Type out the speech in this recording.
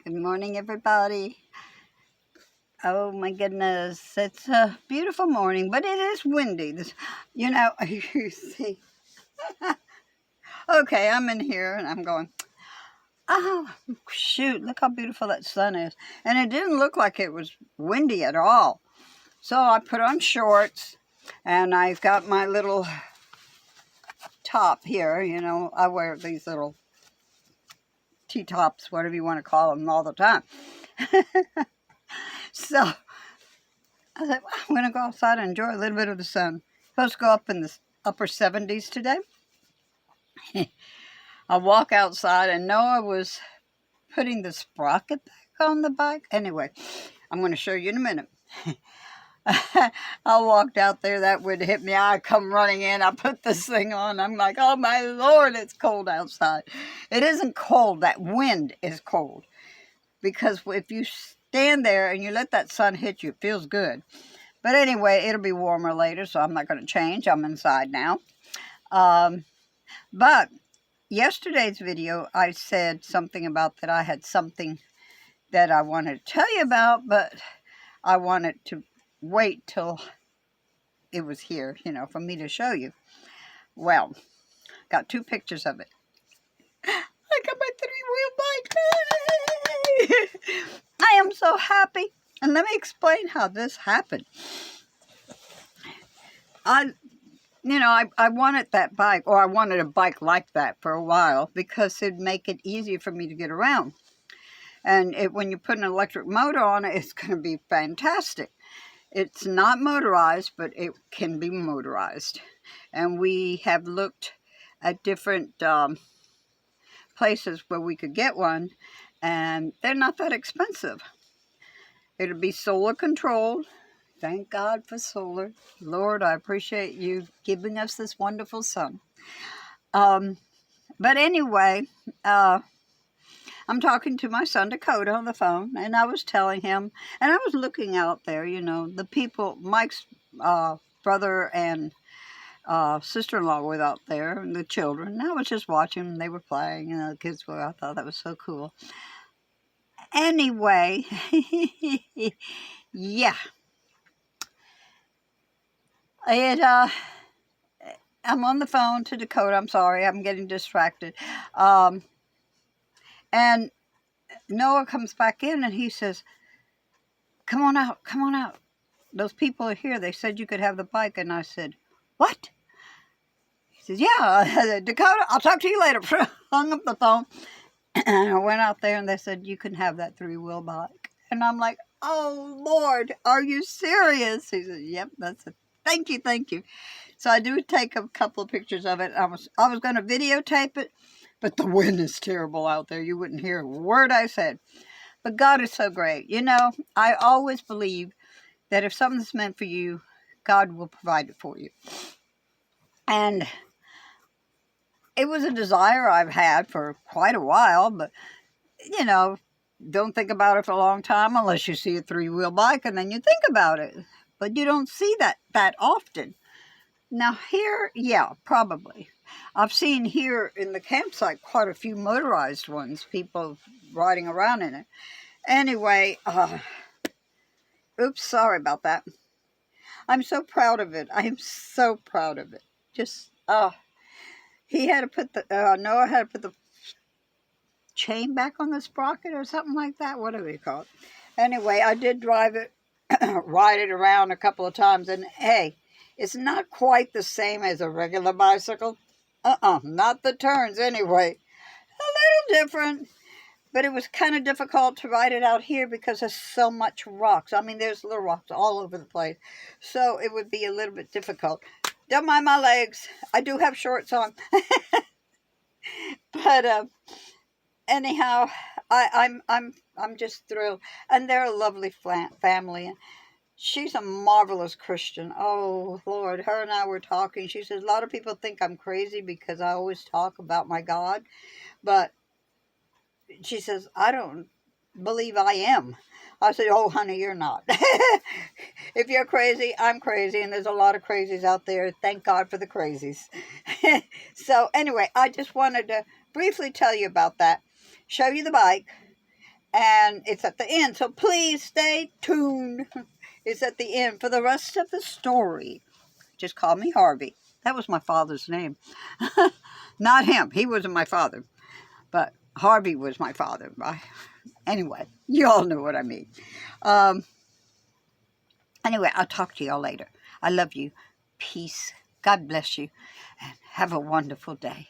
Good morning, everybody. Oh my goodness, it's a beautiful morning, but it is windy. You see. Okay, I'm in here and I'm going, oh, shoot, look how beautiful that sun is. And it didn't look like it was windy at all. So I put on shorts and I've got my little top here. I wear these little T-tops, whatever you want to call them, all the time. So I said, well, I'm going to go outside and enjoy a little bit of the sun. Supposed to go up in the upper 70s today. I walk outside and Noah was putting the sprocket back on the bike. Anyway, I'm going to show you in a minute. I walked out there, that would hit me. I come running in, I put this thing on. I'm like, oh my Lord, it's cold outside. It isn't cold, that wind is cold. Because if you stand there and you let that sun hit you, it feels good. But anyway, it'll be warmer later, so I'm not going to change. I'm inside now. But yesterday's video, I said something about that I had something that I wanted to tell you about, but I wanted to wait till it was here, for me to show you. Well, got two pictures of it. I got my three-wheel bike. I am so happy. And let me explain how this happened. I wanted that bike, or I wanted a bike like that for a while because it'd make it easier for me to get around. And when you put an electric motor on it, it's going to be fantastic. It's not motorized, but it can be motorized. And we have looked at different places where we could get one, and they're not that expensive. It'll be solar controlled. Thank God for solar. Lord, I appreciate you giving us this wonderful sun. But anyway, I'm talking to my son Dakota on the phone, and I was telling him, and I was looking out there, the people, Mike's brother and sister-in-law were out there, and the children. And I was just watching them. They were playing, the kids were. I thought that was so cool. Anyway, yeah. I'm on the phone to Dakota. I'm sorry, I'm getting distracted. And Noah comes back in and he says, come on out, come on out. Those people are here. They said you could have the bike. And I said, what? He says, yeah, Dakota, I'll talk to you later. Hung up the phone. And I went out there and they said, you can have that three-wheel bike. And I'm like, oh, Lord, are you serious? He said, yep, that's it. Thank you, thank you. So I do take a couple of pictures of it. I was going to videotape it, but the wind is terrible out there. You wouldn't hear a word I said. But God is so great. I always believe that if something's meant for you, God will provide it for you. And it was a desire I've had for quite a while, but, don't think about it for a long time unless you see a three-wheel bike and then you think about it. But you don't see that often. Now here, yeah, probably. I've seen here in the campsite quite a few motorized ones, people riding around in it. Anyway, oops, sorry about that. I'm so proud of it. I am so proud of it. Just, he had to put Noah had to put the chain back on the sprocket or something like that, whatever you call it. Anyway, I did drive it, ride it around a couple of times, and hey, it's not quite the same as a regular bicycle. Not the turns anyway. A little different, but it was kind of difficult to ride it out here because there's so much rocks. I mean, there's little rocks all over the place, so it would be a little bit difficult. Don't mind my legs. I do have shorts on. But anyhow, I'm just thrilled, and they're a lovely family. She's a marvelous Christian. Oh, Lord, her and I were talking. She says, a lot of people think I'm crazy because I always talk about my God. But she says, I don't believe I am. I said, oh, honey, you're not. If you're crazy, I'm crazy. And there's a lot of crazies out there. Thank God for the crazies. So anyway, I just wanted to briefly tell you about that. Show you the bike. And it's at the end, so please stay tuned. It's at the end for the rest of the story. Just call me Harvey. That was my father's name. Not him. He wasn't my father. But Harvey was my father. Anyway, you all know what I mean. Anyway, I'll talk to y'all later. I love you. Peace. God bless you. And have a wonderful day.